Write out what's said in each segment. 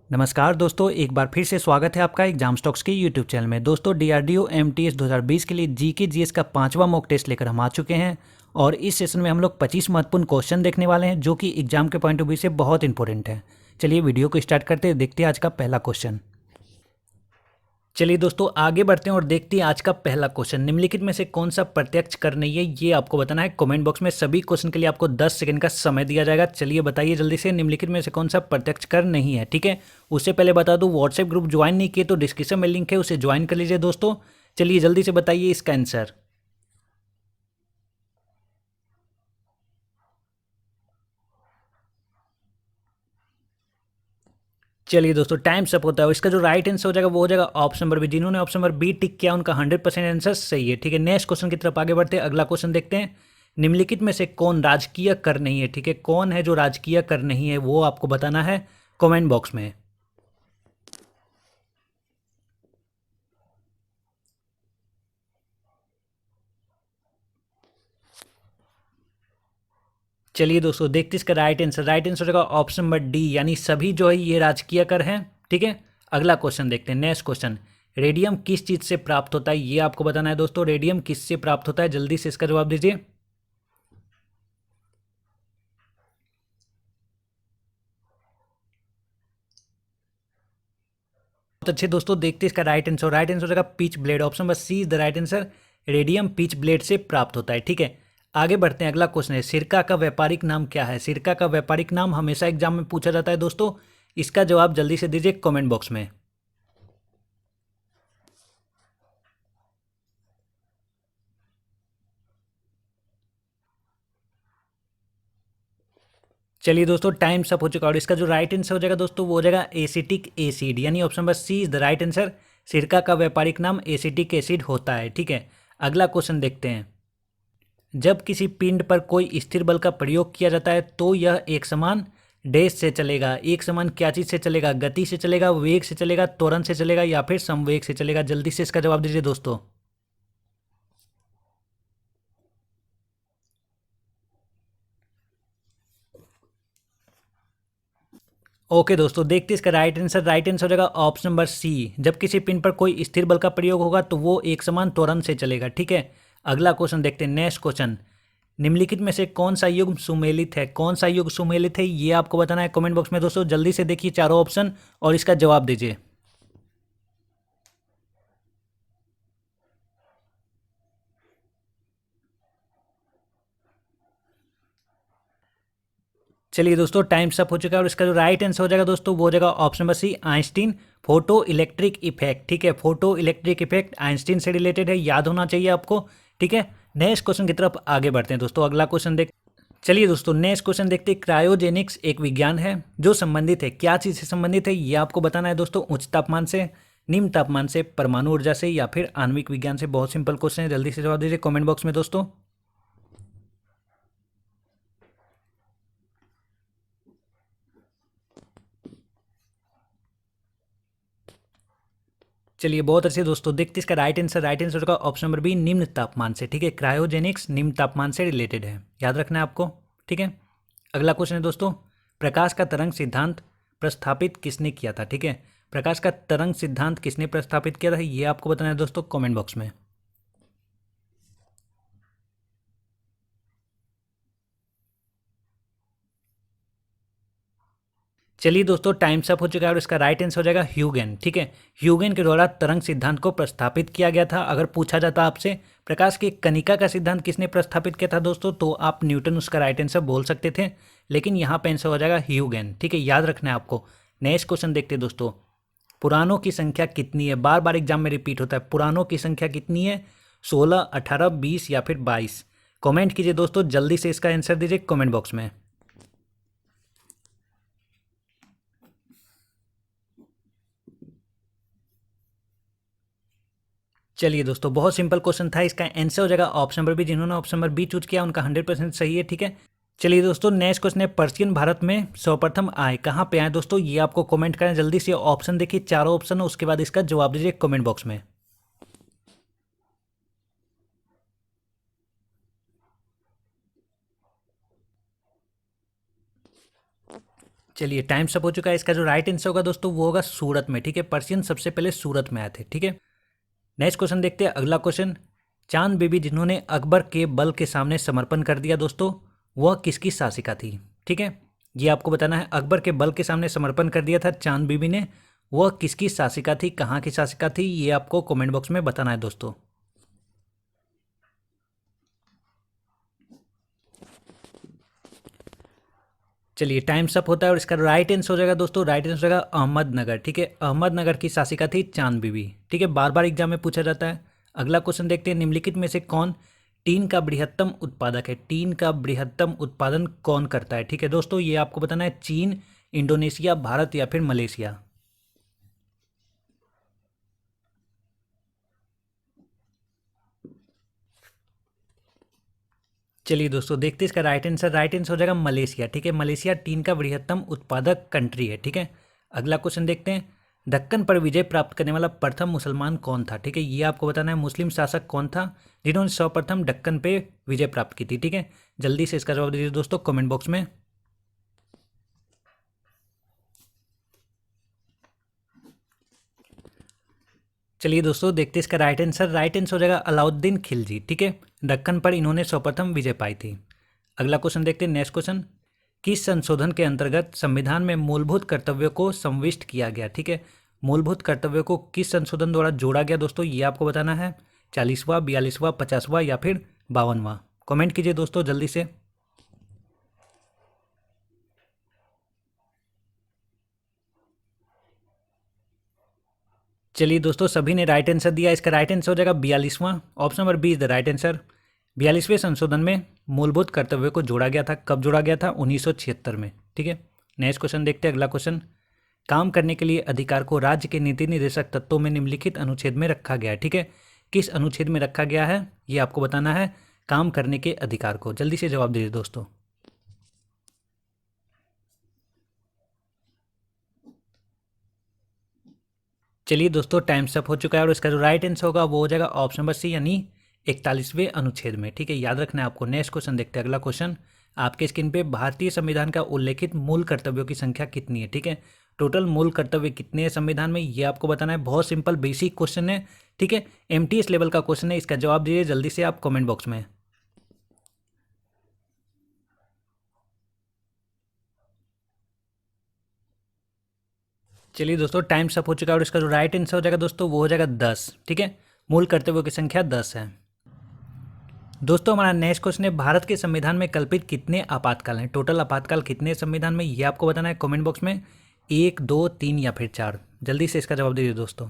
नमस्कार दोस्तों, एक बार फिर से स्वागत है आपका एग्जाम स्टॉक्स के यूट्यूब चैनल में। दोस्तों डीआरडीओ एमटीएस 2020 के लिए जीके जीएस का 5वां मॉक टेस्ट लेकर हम आ चुके हैं और इस सेशन में हम लोग 25 महत्वपूर्ण क्वेश्चन देखने वाले हैं जो कि एग्जाम के पॉइंट ऑफ व्यू से बहुत इंपॉर्टेंट है। चलिए वीडियो को स्टार्ट करते हैं, देखते हैं आज का पहला क्वेश्चन। चलिए दोस्तों आगे बढ़ते हैं और देखते हैं आज का पहला क्वेश्चन। निम्नलिखित में से कौन सा प्रत्यक्ष कर नहीं है, ये आपको बताना है। कमेंट बॉक्स में सभी क्वेश्चन के लिए आपको 10 सेकंड का समय दिया जाएगा। चलिए बताइए जल्दी से, निम्नलिखित में से कौन सा प्रत्यक्ष कर नहीं है। ठीक है, उससे पहले बता दूं, व्हाट्सएप ग्रुप ज्वाइन नहीं किए तो डिस्क्रिप्शन में लिंक है, उसे ज्वाइन कर लीजिए दोस्तों। चलिए जल्दी से बताइए इसका आंसर। चलिए दोस्तों टाइम सब होता है, इसका जो राइट आंसर हो जाएगा वो हो जाएगा ऑप्शन नंबर बी। जिन्होंने ऑप्शन नंबर बी टिक किया उनका 100% आंसर सही है। ठीक है, नेक्स्ट क्वेश्चन की तरफ आगे बढ़ते हैं। अगला क्वेश्चन देखते हैं। निम्नलिखित में से कौन राजकीय कर नहीं है। ठीक है, कौन है जो राजकीय कर नहीं है वो आपको बताना है कमेंट बॉक्स में। चलिए दोस्तों देखते हैं इसका राइट आंसर होगा ऑप्शन नंबर डी, यानी सभी जो है ये राजकीय कर हैं। ठीक है, अगला क्वेश्चन देखते हैं। नेक्स्ट क्वेश्चन, रेडियम किस चीज से प्राप्त होता है ये आपको बताना है दोस्तों। रेडियम किससे प्राप्त होता है, जल्दी से इसका जवाब दीजिए। बहुत अच्छे दोस्तों, देखते हैं इसका राइट आंसर हो जाएगा pitchblende. Option number C is the right answer. Radium pitchblende से प्राप्त होता है। ठीक है, आगे बढ़ते हैं। अगला क्वेश्चन है, सिरका का व्यापारिक नाम क्या है। सिरका का व्यापारिक नाम हमेशा एग्जाम में पूछा जाता है दोस्तों। इसका जवाब जल्दी से दीजिए कमेंट बॉक्स में। चलिए दोस्तों टाइम सब हो चुका है और इसका जो राइट आंसर हो जाएगा दोस्तों वो हो जाएगा एसिटिक एसिड, यानी option number C is the right answer. सिरका का व्यापारिक नाम एसिटिक एसिड होता है। ठीक है, अगला क्वेश्चन देखते हैं। जब किसी पिंड पर कोई स्थिर बल का प्रयोग किया जाता है तो यह एक समान डैश से चलेगा। एक समान क्या चीज से चलेगा, गति से चलेगा, वेग से चलेगा, त्वरण से चलेगा या फिर समवेग से चलेगा। जल्दी से इसका जवाब दीजिए दोस्तों। ओके दोस्तों, देखते हैं इसका राइट आंसर हो जाएगा ऑप्शन नंबर सी। जब किसी पिन पर कोई स्थिर बल का प्रयोग होगा तो वो एक समान त्वरण से चलेगा। ठीक है, अगला क्वेश्चन देखते हैं। नेक्स्ट क्वेश्चन, निम्नलिखित में से कौन सा युग्म सुमेलित है। कौन सा युग्म सुमेलित है ये आपको बताना है कमेंट बॉक्स में दोस्तों। जल्दी से देखिए चारों ऑप्शन और इसका जवाब दीजिए। चलिए दोस्तों टाइम अप हो चुका है और इसका जो राइट आंसर हो जाएगा दोस्तों वो हो जाएगा option number C, Einstein photo electric effect. ठीक है, फोटो इलेक्ट्रिक इफेक्ट आइंस्टीन से रिलेटेड है, याद होना चाहिए आपको। ठीक है, नेक्स्ट क्वेश्चन की तरफ आगे बढ़ते हैं दोस्तों। अगला क्वेश्चन देख चलिए दोस्तों नेक्स्ट क्वेश्चन देखते हैं। क्रायोजेनिक्स एक विज्ञान है जो संबंधित है, क्या चीज़ से संबंधित है ये आपको बताना है दोस्तों। उच्च तापमान से, निम्न तापमान से, परमाणु ऊर्जा से या फिर आणविक विज्ञान से। बहुत सिंपल क्वेश्चन है, जल्दी से जवाब दीजिए कमेंट बॉक्स में दोस्तों। चलिए बहुत अच्छे दोस्तों, देखते इसका राइट आंसर होगा ऑप्शन नंबर बी, निम्न तापमान से। ठीक है, क्रायोजेनिक्स निम्न तापमान से रिलेटेड है, याद रखना है आपको। ठीक है, अगला क्वेश्चन है दोस्तों, प्रकाश का तरंग सिद्धांत प्रस्थापित किसने किया था। ठीक है, प्रकाश का तरंग सिद्धांत किसने प्रस्थापित किया था ये आपको बताना है दोस्तों कमेंट बॉक्स में। चलिए दोस्तों टाइम अप हो चुका है और इसका राइट आंसर हो जाएगा ह्यूगेन। ठीक है, ह्यूगेन के द्वारा तरंग सिद्धांत को प्रस्थापित किया गया था। अगर पूछा जाता आपसे प्रकाश की कनिका का सिद्धांत किसने प्रस्थापित किया था दोस्तों, तो आप न्यूटन उसका राइट आंसर बोल सकते थे, लेकिन यहाँ पे आंसर हो जाएगा ह्यूगेन। ठीक है, याद रखना है आपको। नेक्स्ट क्वेश्चन देखते हैं दोस्तों। पुराणों की संख्या कितनी है, बार बार एग्जाम में रिपीट होता है। पुराणों की संख्या कितनी है, 16, 18, 20 या फिर 22। कमेंट कीजिए दोस्तों, जल्दी से इसका आंसर दीजिए कमेंट बॉक्स में। चलिए दोस्तों बहुत सिंपल क्वेश्चन था, इसका आंसर हो जाएगा ऑप्शन नंबर बी। जिन्होंने ऑप्शन नंबर बी चूज किया उनका 100% सही है। ठीक है, चलिए दोस्तों नेक्स्ट क्वेश्चन है, पर्शियन भारत में सर्वप्रथम आए, कहाँ पे आए दोस्तों ये आपको कमेंट करें। जल्दी से ऑप्शन देखिए, चारों ऑप्शन है, उसके बाद इसका जवाब दीजिए कमेंट बॉक्स में। चलिए टाइम सब हो चुका है। इसका जो राइट आंसर होगा दोस्तों वो होगा सूरत में। ठीक है, पर्शियन सबसे पहले सूरत में आए थे। ठीक है, नेक्स्ट क्वेश्चन देखते हैं। अगला क्वेश्चन, चांद बीबी जिन्होंने अकबर के बल के सामने समर्पण कर दिया दोस्तों, वह किसकी शासिका थी? ठीक है, ये आपको बताना है। अकबर के बल के सामने समर्पण कर दिया था चांद बीबी ने, वह किसकी शासिका थी, कहाँ की शासिका थी, ये आपको कमेंट बॉक्स में बताना है दोस्तों। चलिए टाइम अप होता है और इसका राइट आंसर हो जाएगा दोस्तों, राइट आंसर हो जाएगा अहमदनगर। ठीक है, अहमदनगर की शासिका थी चांद बीबी। ठीक है, बार बार एग्जाम में पूछा जाता है। अगला क्वेश्चन देखते हैं, निम्नलिखित में से कौन टीन का बृहत्तम उत्पादक है? टीन का बृहत्तम उत्पादन कौन करता है? ठीक है दोस्तों, ये आपको बताना है। चीन, इंडोनेशिया, भारत या फिर मलेशिया। चलिए दोस्तों देखते हैं इसका राइट आंसर। राइट आंसर हो जाएगा मलेशिया। ठीक है, मलेशिया टीन का बृहत्तम उत्पादक कंट्री है। ठीक है, अगला क्वेश्चन देखते हैं, दक्कन पर विजय प्राप्त करने वाला प्रथम मुसलमान कौन था? ठीक है, ये आपको बताना है। मुस्लिम शासक कौन था जिन्होंने सर्वप्रथम दक्कन पे विजय प्राप्त की थी? ठीक है, जल्दी से इसका जवाब दीजिए दोस्तों कमेंट बॉक्स में। चलिए दोस्तों देखते हैं इसका राइट आंसर। राइट आंसर हो जाएगा अलाउद्दीन खिलजी। ठीक है, दक्कन पर इन्होंने सर्वप्रथम विजय पाई थी। अगला क्वेश्चन देखते हैं, नेक्स्ट क्वेश्चन, किस संशोधन के अंतर्गत संविधान में मूलभूत कर्तव्यों को समाविष्ट किया गया? ठीक है, मूलभूत कर्तव्यों को किस संशोधन द्वारा जोड़ा गया दोस्तों, ये आपको बताना है। 40वां, 42वां, 50वां या फिर 52वां? कमेंट कीजिए दोस्तों जल्दी से। चलिए दोस्तों सभी ने राइट आंसर दिया। इसका राइट आंसर हो जाएगा 42वां। Option number B is the right answer. 42वें संशोधन में मूलभूत कर्तव्यों को जोड़ा गया था। कब जोड़ा गया था? 1976 में। ठीक है, नेक्स्ट क्वेश्चन देखते हैं। अगला क्वेश्चन, काम करने के लिए अधिकार को राज्य के नीति निर्देशक तत्वों में निम्नलिखित अनुच्छेद में रखा गया है? ठीक है, किस अनुच्छेद में रखा गया है ये आपको बताना है। काम करने के अधिकार को जल्दी से जवाब दीजिए दोस्तों। चलिए दोस्तों टाइम अप हो चुका है और इसका जो राइट आंसर होगा वो हो जाएगा ऑप्शन नंबर सी, यानी 41वें अनुच्छेद में। ठीक है, याद रखना है आपको। नेक्स्ट क्वेश्चन देखते हैं। अगला क्वेश्चन आपके स्क्रीन पे, भारतीय संविधान का उल्लेखित मूल कर्तव्यों की संख्या कितनी है? ठीक है, टोटल मूल कर्तव्य कितने हैं संविधान में, ये आपको बताना है। बहुत सिंपल बेसिक क्वेश्चन है। ठीक है, एमटीएस लेवल का क्वेश्चन है। इसका जवाब दीजिए जल्दी से आप कमेंट बॉक्स में। चलिए दोस्तों टाइम अप हो चुका है और इसका जो राइट आंसर हो जाएगा दोस्तों वो हो जाएगा 10। ठीक है, मूल कर्तव्यों की संख्या 10 है। दोस्तों हमारा नेक्स्ट क्वेश्चन है, भारत के संविधान में कल्पित कितने आपातकाल हैं? टोटल आपातकाल कितने संविधान में, ये आपको बताना है कमेंट बॉक्स में। 1, 2, 3 या फिर 4? जल्दी से इसका जवाब दीजिए दोस्तों।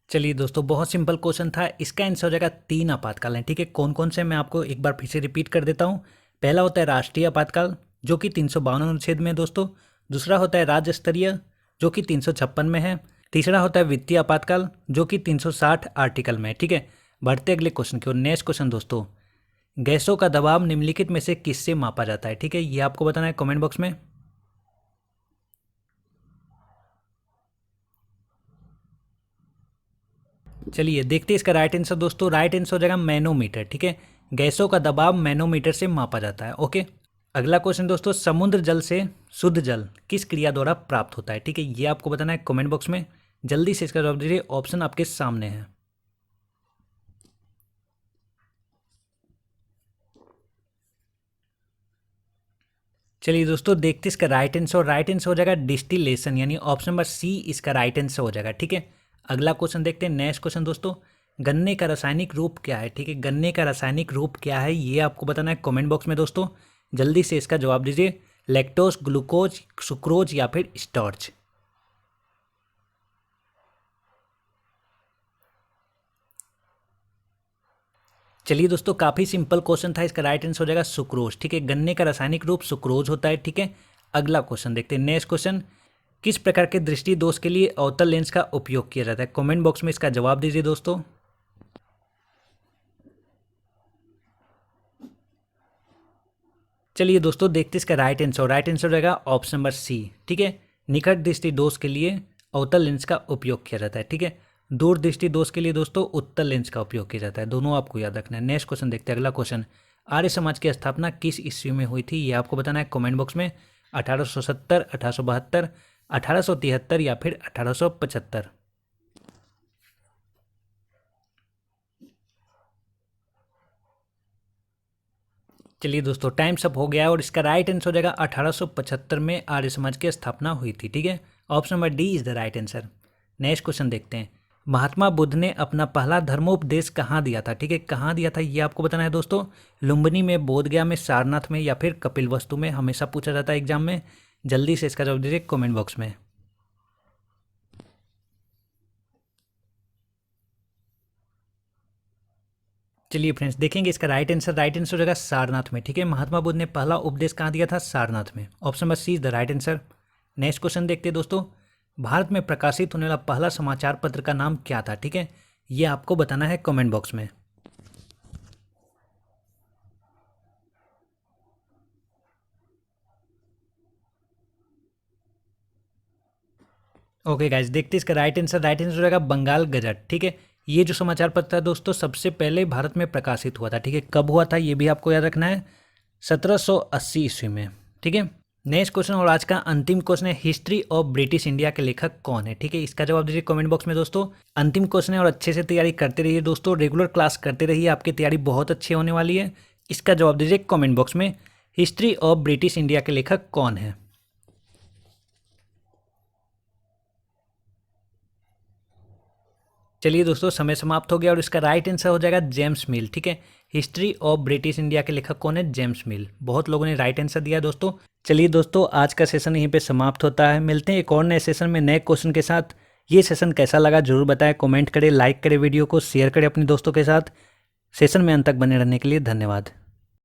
चलिए दोस्तों बहुत सिंपल क्वेश्चन था। इसका आंसर हो जाएगा 3 आपातकाल हैं। ठीक है, कौन कौन से मैं आपको एक बार फिर से रिपीट कर देता हूँ। पहला होता है राष्ट्रीय आपातकाल जो कि 352 अनुच्छेद में है दोस्तों। दूसरा होता है राज्य स्तरीय जो कि 356 में है। तीसरा होता है वित्तीय आपातकाल जो कि 360 आर्टिकल में है। ठीक है, बढ़ते अगले क्वेश्चन की ओर। नेक्स्ट क्वेश्चन दोस्तों, गैसों का दबाव निम्नलिखित में से किससे मापा जाता है? ठीक है, ये आपको बताना है कमेंट बॉक्स में। चलिए देखते हैं इसका राइट आंसर दोस्तों। राइट आंसर हो जाएगा मैनोमीटर। ठीक है, गैसों का दबाव मैनोमीटर से मापा जाता है। ओके, अगला क्वेश्चन दोस्तों, समुद्र जल से शुद्ध जल किस क्रिया द्वारा प्राप्त होता है? ठीक है, ये आपको बताना है कमेंट बॉक्स में। जल्दी से इसका जवाब दीजिए, ऑप्शन आपके सामने है। चलिए दोस्तों देखते हैं इसका राइट आंसर। राइट आंसर हो जाएगा डिस्टिलेशन, यानी ऑप्शन नंबर सी इसका राइट आंसर हो जाएगा। ठीक है, अगला क्वेश्चन देखते हैं। नेक्स्ट क्वेश्चन दोस्तों, गन्ने का रासायनिक रूप क्या है? ठीक है, गन्ने का रासायनिक रूप क्या है ये आपको बताना है कमेंट बॉक्स में दोस्तों। जल्दी से इसका जवाब दीजिए। लैक्टोज, ग्लूकोज, सुक्रोज या फिर स्टार्च? चलिए दोस्तों काफ़ी सिंपल क्वेश्चन था। इसका राइट आंसर हो जाएगा सुक्रोज। ठीक है, गन्ने का रासायनिक रूप सुक्रोज होता है। ठीक है, अगला क्वेश्चन देखते हैं। नेक्स्ट क्वेश्चन, किस प्रकार के दृष्टि दोष के लिए अवतल लेंस का उपयोग किया जाता है? कमेंट बॉक्स में इसका जवाब दीजिए दोस्तों। चलिए दोस्तों देखते हैं इसका राइट आंसर। राइट आंसर रहेगा ऑप्शन नंबर सी। ठीक है, निकट दृष्टि दोष के लिए अवतल लेंस का उपयोग किया जाता है। ठीक है, दूरदृष्टि दोष के लिए दोस्तों उत्तल लेंस का उपयोग किया जाता है। दोनों आपको याद रखना है। नेक्स्ट क्वेश्चन देखते हैं, अगला क्वेश्चन, आर्य समाज की स्थापना किस ईस्वी में हुई थी, ये आपको बताना है कमेंट बॉक्स में। 1870, 1872, 1873 या फिर 1875। चलिए दोस्तों, टाइम्स अप हो गया और इसका राइट आंसर हो जाएगा 1875 में आर्य समाज की स्थापना हुई थी। ठीक है, option number D is the right answer. Next question देखते हैं, महात्मा बुद्ध ने अपना पहला धर्मोपदेश कहाँ दिया था। ठीक है, कहाँ दिया था ये आपको बताना है दोस्तों। लुम्बिनी में, बोधगया में, सारनाथ में या फिर कपिलवस्तु में, हमेशा पूछा जाता है एग्जाम में। जल्दी से इसका जवाब दीजिए कमेंट बॉक्स में। चलिए फ्रेंड्स, देखेंगे इसका राइट आंसर हो जाएगा सारनाथ में। ठीक है, महात्मा बुद्ध ने पहला उपदेश कहाँ दिया था, सारनाथ में। Option number C is the right answer. Next question देखते हैं दोस्तों, भारत में प्रकाशित होने वाला पहला समाचार पत्र का नाम क्या था। ठीक है, ये आपको बताना है कमेंट बॉक्स में। ओके गाइज, देखते हैं इसका राइट आंसर हो जाएगा बंगाल गजट। ठीक है, ये जो समाचार पत्र है दोस्तों सबसे पहले भारत में प्रकाशित हुआ था। ठीक है, कब हुआ था ये भी आपको याद रखना है, 1780 ईस्वी में। ठीक है, नेक्स्ट क्वेश्चन और आज का अंतिम क्वेश्चन है, हिस्ट्री ऑफ ब्रिटिश इंडिया के लेखक कौन है। ठीक है, इसका जवाब दीजिए कमेंट बॉक्स में दोस्तों। अंतिम क्वेश्चन है और अच्छे से तैयारी करते रहिए दोस्तों, रेगुलर क्लास करते रहिए, आपकी तैयारी बहुत अच्छी होने वाली है। इसका जवाब दीजिए कमेंट बॉक्स में, हिस्ट्री ऑफ ब्रिटिश इंडिया के लेखक कौन है। चलिए दोस्तों, समय समाप्त हो गया और इसका राइट आंसर हो जाएगा जेम्स मिल। ठीक है, हिस्ट्री ऑफ ब्रिटिश इंडिया के लेखक कौन है, जेम्स मिल। बहुत लोगों ने राइट आंसर दिया दोस्तों। चलिए दोस्तों, आज का सेशन यहीं पे समाप्त होता है। मिलते हैं एक और नए सेशन में नए क्वेश्चन के साथ। ये सेशन कैसा लगा जरूर बताएं, कमेंट करें, लाइक करें, वीडियो को शेयर करें अपने दोस्तों के साथ। सेशन में अंत तक बने रहने के लिए धन्यवाद।